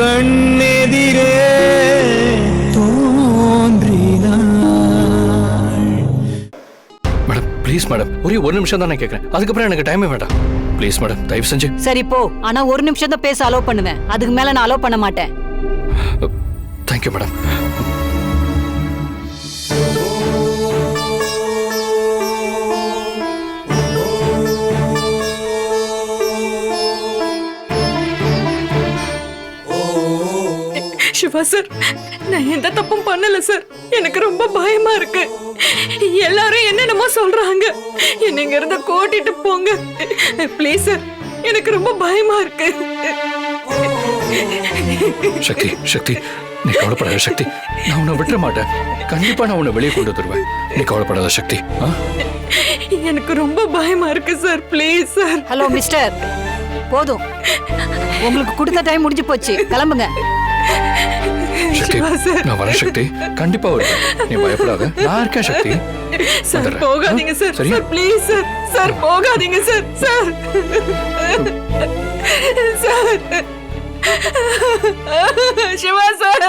கண்ணெதிரே தோன்றினாள். Madam please madam, ஒரே ஒரு நிமிஷம் தான் நான் கேட்கறேன், அதுக்கப்புறம் எனக்கு டைமே வேண்டாம். ப்ளீஸ் மேடம், தயவு செஞ்சு. சரி போ, ஆனா ஒரு நிமிஷம் தான் பேச அலோவ் பண்ணுவேன், அதுக்கு மேல நான் அலோவ் பண்ண மாட்டேன். Thank you madam. சிவா சார், நான் எந்த தப்பும் பண்ணல சார். எனக்கு ரொம்ப பயமா இருக்கு. எல்லாரும் என்னென்னமோ சொல்றாங்க. என்ன இங்க இருந்து கூட்டிட்டு போங்க ப்ளீஸ் சார், எனக்கு ரொம்ப பயமா இருக்கு. சக்தி சக்தி, நீ கவலைப்படாத சக்தி, நான் உன்னை விட்டுற மாட்டேன். கண்டிப்பா நான் உன்னை வெளியே கொண்டு வந்துருவேன், நீ கவலைப்படாத சக்தி. எனக்கு ரொம்ப பயமா இருக்கு sir, please sir. Hello mister, போதும், உங்களுக்கு கொடுத்த டைம் முடிஞ்சு போச்சு, கிளம்புங்க. சக்தி, நான் வரேன் சக்தி, கண்டிப்பா வருவேன், நீ பயப்படாத, நான் இருக்கேன் சக்தி. சார் போகாதீங்க sir, sir please sir, sir போகாதீங்க sir, sir sir Siva sir.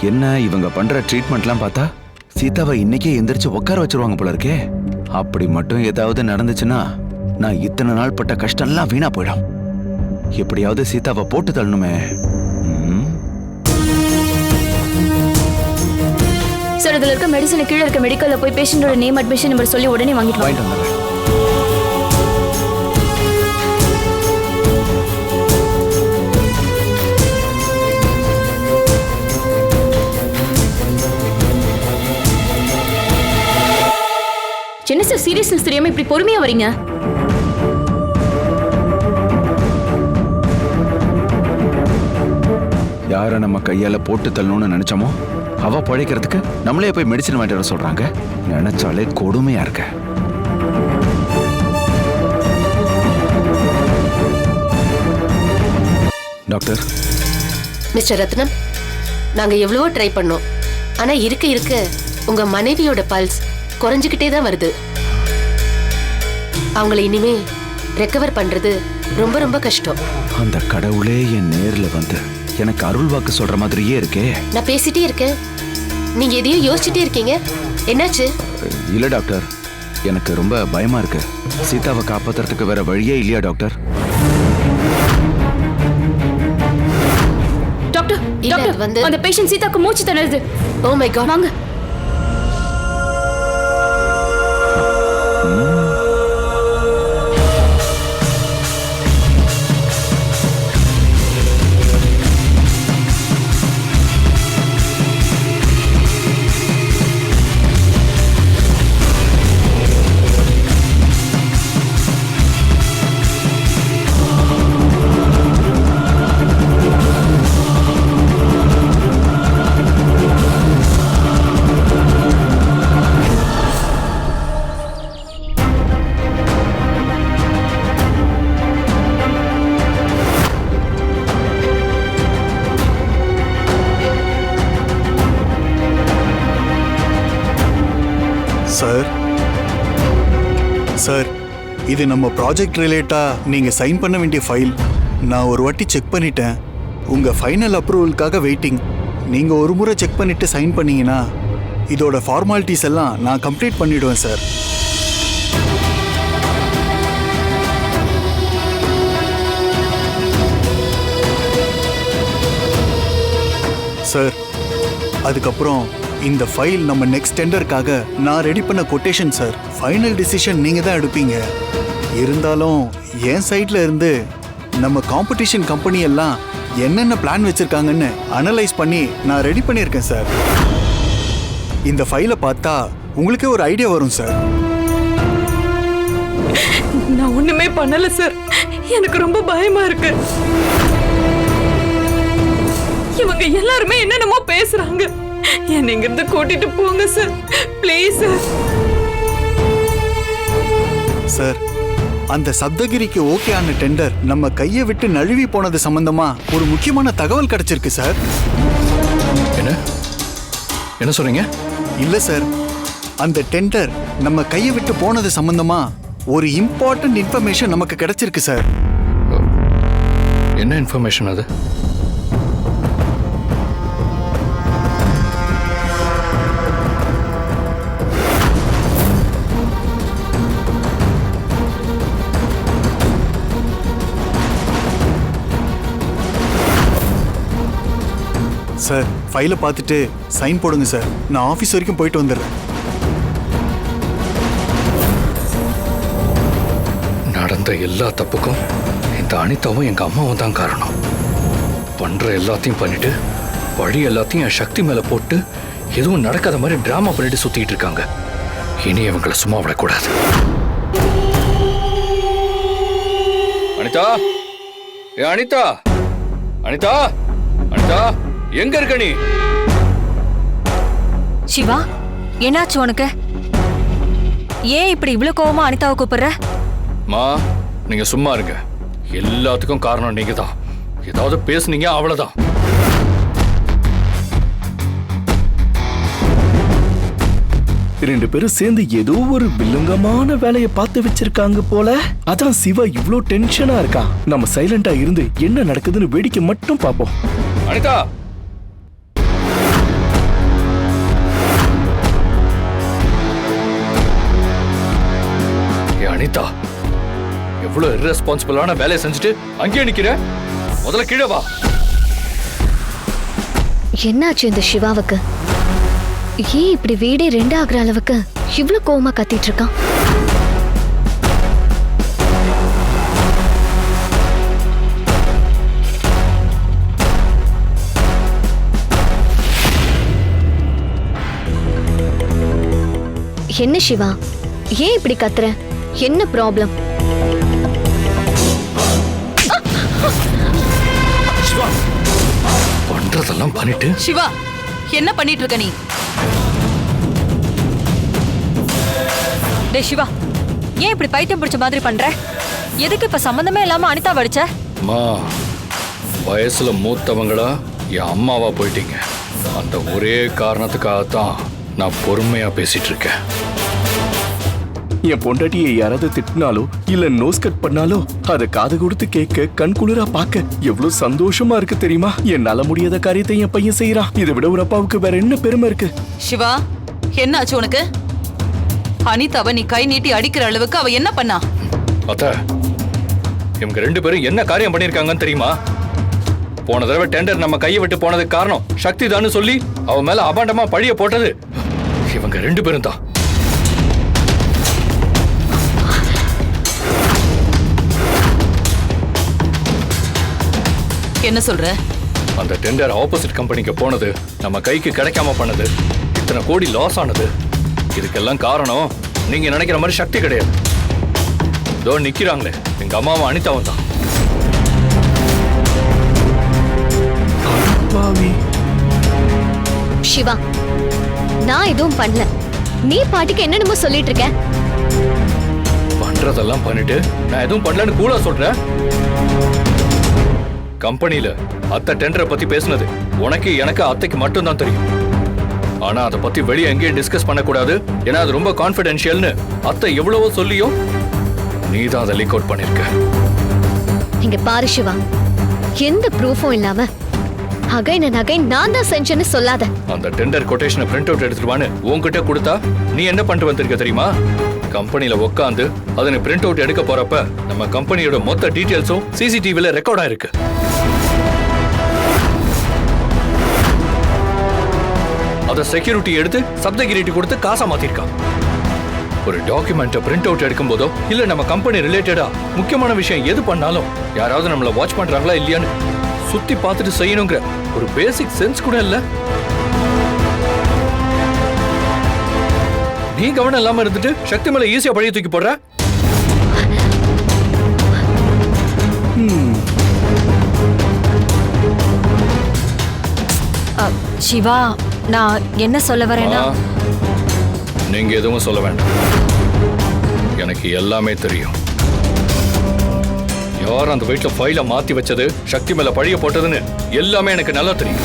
என்ன இவங்க பண்ற ட்ரீட்மெண்ட்லாம் பார்த்தா சீதாவை இன்னைக்கே எந்திரிச்சு உட்கார வச்சிருவாங்க போல இருக்கே. அப்படி மட்டும் ஏதாவது நடந்துச்சுன்னா நான் இத்தனை நாள் பட்ட கஷ்டம்லாம் வீணா போயிடும். எப்படியாவது சீதாவை போட்டு தள்ளணுமே. சார், இதுல இருக்க மெடிசன் கீழே இருக்க மெடிக்கல்ல போய் பேஷண்டோட நேம், அட்மிஷன் நம்பர் சொல்லி உடனே வாங்கிட்டு வாங்க. என்ன சார் சீரியஸ்னஸ் தெரியாம இப்படி பொறுமையா வரீங்க? யார நம்ம கையால போட்டு தள்ளணும்னு நினைச்சோமோ அவ பழைக்கிறதுக்கு நம்மளே போய் மெடிசன் வாங்கிட்டு வர சொல்றாங்க. நினைச்சாலே கொடுமையா இருக்க. டாக்டர். மிஸ்டர் ரத்னம், நாங்க எவ்வளவோ ட்ரை பண்ணோம். ஆனா இருக்க உங்க மனைவியோட பல்ஸ் குறைஞ்சுக்கிட்டே தான் வருது. அவங்களை இனிமே ரெக்கவர் பண்றது ரொம்ப ரொம்ப கஷ்டம். அந்த கடவுளே என் நேர்ல வந்து எனக்கு அருள் வாக்கு சொல்ற மாதிரியே இருக்கே. நான் பேசிட்டே இருக்கேன், நீங்க எதையும் யோசிச்சுட்டே இருக்கீங்க. என்னாச்சு? இல்ல டாக்டர், எனக்கு ரொம்ப பயமா இருக்கு. சீதாவை காப்பாத்துறதுக்கு வேற வழியே இல்லையா டாக்டர்? டாக்டர், டாக்டர் வந்து அந்த பேஷண்ட் சீதாக்கு மூச்சு திணறுது. ஓ மை காட், வாங்க. சார் சார், இது நம்ம ப்ராஜெக்ட் ரிலேட்டா நீங்க சைன் பண்ண வேண்டிய ஃபைல். நான் ஒரு வாட்டி செக் பண்ணிட்டேன். உங்க ஃபைனல் அப்ரூவலுக்காக வெயிட்டிங். நீங்க ஒரு முறை செக் பண்ணிட்டு சைன் பண்ணீங்கன்னா இதோட ஃபார்மாலிட்டிஸ் எல்லாம் நான் கம்ப்ளீட் பண்ணிடுவேன் சார். சார், அதுக்கப்புறம் இந்த ஃபைல் நம்ம நெக்ஸ்ட் டெண்டருக்காக நான் ரெடி பண்ண கொட்டேஷன் சார். ஃபைனல் டிசிஷன் நீங்க தான் எடுப்பீங்க. இருந்தாலும் என் சைட்ல இருந்து நம்ம காம்படிஷன் கம்பெனி எல்லாம் என்னென்ன பிளான் வச்சிருக்காங்கன்னு அனலைஸ் பண்ணி நான் ரெடி பண்ணியிருக்கேன் சார். இந்த ஃபைலை பார்த்தா உங்களுக்கே ஒரு ஐடியா வரும் சார். நான் ஒண்ணுமே பண்ணல சார், எனக்கு ரொம்ப பயமா இருக்கு. இவங்க எல்லாருமே என்னென்னமோ பேசுறாங்க. என்ன இங்க இருந்து கூட்டிட்டு போங்க சார், ப்ளீஸ் சார். சார், அந்த சப்தகிரிக்கு ஓகே ஆன டெண்டர் நம்ம கையை விட்டு நழுவி போனது சம்பந்தமா ஒரு முக்கியமான தகவல் கிடைச்சிருக்கு சார். என்ன என்ன சொல்றீங்க? இல்ல சார், அந்த டெண்டர் நம்ம கையை விட்டு போனது சம்பந்தமா ஒரு இம்பார்ட்டன்ட் இன்ஃபர்மேஷன் நமக்கு கிடைச்சிருக்கு சார். என்ன இன்ஃபர்மேஷன் அது? சார், ஃபைலை பார்த்துட்டு சைன் போடுங்க சார். நான் ஆஃபீஸ் வரைக்கும் போயிட்டு வந்துடுறேன். நடந்த எல்லா தப்புக்கும் இந்த அனிதாவும் எங்க அம்மாவும் தான் காரணம். பண்ற எல்லாத்தையும் பண்ணிட்டு வழி எல்லாத்தையும் என் சக்தி மேல போட்டு எதுவும் நடக்காத மாதிரி டிராமா பண்ணிட்டு சுத்திட்டு இருக்காங்க. இனி அவங்களை சும்மா விடக்கூடாது. அனிதா, ஏ அனிதா, அனிதா, அனிதா, எங்க இருக்க நீ? சிவா, என்னாச்சு உனக்கு? ஏன் இப்படி இவ்வளவு கோவமா அனிதாவை கூப்பிடுற? மா, நீங்க சும்மா இருங்க. எல்லாத்துக்கும் காரணம் நீங்க தான். ஏதாவது பேசுனீங்க அவ்வளவுதான். ரெண்டு பேரும் சேர்ந்து ஏதோ ஒரு வில்லங்கமான வேலையை பார்த்து வச்சிருக்காங்க போல. அதான் சிவா இவ்ளோ டென்ஷனா இருக்கா. நம்ம சைலண்டா இருந்து என்ன நடக்குதுன்னு வேடிக்கை மட்டும் பார்ப்போம். அனிதா, அனிதா, எவ்வளவு irresponsible-ஆன வேலையை செஞ்சுட்டு அங்கேயே நிக்கிற? முதல்ல கீழே வா. என்னாச்சு இந்த சிவாவுக்கு? ஏன் இப்படி வீடே ரெண்டு ஆகுற அளவுக்கு இவ்ளோ கோவமா கத்திட்டு இருக்கான்? என்ன சிவா, ஏன் இப்படி கத்துற? என்ன ப்ராப்ளம்? பண்றதெல்லாம் பண்ணிட்டு சிவா, என்ன பண்ணிட்டு இருக்க நீ? டேய் சிவா, ஏன் இப்படி பைத்தியம் பிடிச்ச மாதிரி பண்ற? எதுக்கு இப்ப சம்பந்தமே இல்லாம அனிதா வடிச்ச? அம்மா, வயசுல மூத்தவங்களா என் அம்மாவா போயிட்டீங்க. அந்த ஒரே காரணத்துக்காகத்தான் நான் பொறுமையா பேசிட்டு இருக்கேன். என் பொண்டாட்டியை யாராவது திட்டினாலோ இல்ல நோஸ் கட் பண்ணாலோ அதை காது கொடுத்து கேட்க, கண் குளிரா பார்க்க எவ்வளவு சந்தோஷமா இருக்கு தெரியுமா? என்னால முடியாத காரியத்தை என் பையன் செய்யறான். இதை விட ஒரு அப்பாவுக்கு வேற என்ன பெருமை இருக்கு? சிவா, என்ன ஆச்சு உனக்கு? அனிதாவை நீ கை நீட்டி அடிக்கிற அளவுக்கு அவ என்ன பண்ணா? அத்த, இவங்க ரெண்டு பேரும் என்ன காரியம் பண்ணிருக்காங்கன்னு தெரியுமா? போன தடவை டெண்டர் நம்ம கையை விட்டு போனதுக்கு காரணம் சக்தி தான் சொல்லி அவ மேல அபாண்டமா பழிய போட்டது இவங்க ரெண்டு பேரும் தான். என்ன சொல்ற? அந்த டெண்டர் ஆப்போசிட் கம்பெனிக்கு போனது, நம்ம கைக்கு கிடைக்காம பண்ணது, இத்தனை கோடி லாஸ் ஆனது, இதுக்கெல்லாம் காரணம் நீங்க நினைக்கிற மாதிரி சக்தி கிடையாது. இதோ நிக்கிறாங்களே எங்க அம்மாவும் அனிதாவும் தான். சிவா, நான் எதுவும் பண்ணல. நீ பாட்டுக்கு என்னென்னமோ சொல்லிட்டு இருக்க. பண்றதெல்லாம் பண்ணிட்டு நான் எதுவும் பண்ணலன்னு கூட சொல்றேன். கம்பெனில அத்தை டெண்டரை பத்தி பேசினது உனக்கு எனக்கு அத்தைக்கு மட்டும் தான் தெரியும். ஆனா அதை பத்தி வெளியே எங்கேயும் டிஸ்கஸ் பண்ணக்கூடாது, ஏன்னா அது ரொம்ப கான்பிடென்ஷியல்னு அத்தை எவ்வளவோ சொல்லியும் நீ தான் அதை லீக் அவுட் பண்ணிருக்க. இங்க பாரு சிவா, எந்த ப்ரூஃபும் இல்லாம அகைன் நான் தான் செஞ்சேன்னு சொல்லாத. அந்த டெண்டர் கொட்டேஷனை பிரிண்ட் அவுட் எடுத்துருவான்னு உன்கிட்ட கொடுத்தா நீ என்ன பண்ணிட்டு வந்திருக்க தெரியுமா? கம்பெனில உட்காந்து அதனை பிரிண்ட் அவுட் எடுக்க போறப்ப நம்ம கம்பெனியோட மொத்த டீடைல்ஸும் சிசிடிவில ரெக்கார்ட் ஆயிருக்கு. அத செக்யூரிட்டி எடுத்து சப்தகிரிட்டி கொடுத்து காசா மாத்திருக்கான். ஒரு டாக்குமெண்ட்டை பிரிண்ட் அவுட் எடுக்கும் போதோ இல்ல நம்ம கம்பெனி ரிலேட்டடா முக்கியமான விஷயம் எது பண்ணாலும் யாராவது நம்மள வாட்ச் பண்றாங்களா இல்லையான்னு சுத்தி பார்த்துட்டு செய்யணுங்கிற ஒரு பேசிக் சென்ஸ் கூட இல்ல. நீ கவனம் இல்லாம இருந்துட்டு சக்தி மேல ஈஸியா பழைய தூக்கி போடுற. சிவா, நான் என்ன சொல்ல வரேன்னா ஆ, நீங்க எதுவும் சொல்ல வேண்டாம். எனக்கு எல்லாமே தெரியும். யார் அந்த வீட்டுல ஃபைல மாத்தி வச்சது, சக்தி மேல பழிய போட்டதுன்னு எல்லாமே எனக்கு நல்லா தெரியும்.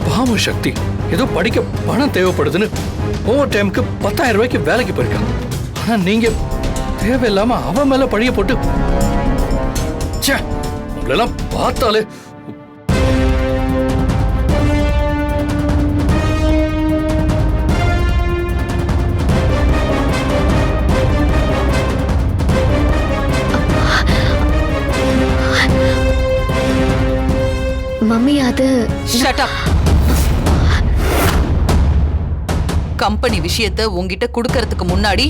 பாவம் சக்தி ஏதோ படிக்க பணம் தேவைப்படுதுன்னு ஓவர் டைமுக்கு 10,000 ரூபாய்க்கு வேலைக்கு போயிருக்கான். ஆனா நீங்க தேவையில்லாம அவன் மேல பழிய போட்டு ச்சே, உங்களெல்லாம் பார்த்தாலே மம்மி அது ஷட் அப். கம்பெனி விஷயத்தை உன்கிட்ட குடுக்கறதுக்கு முன்னாடி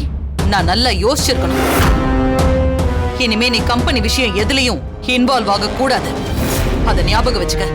நான் நல்லா யோசிச்சிருக்கணும். இனிமே நீ கம்பெனி விஷயம் எதுலயும் இன்வால்வ் ஆக கூடாது. அத ஞாபகம் வச்சுக்க.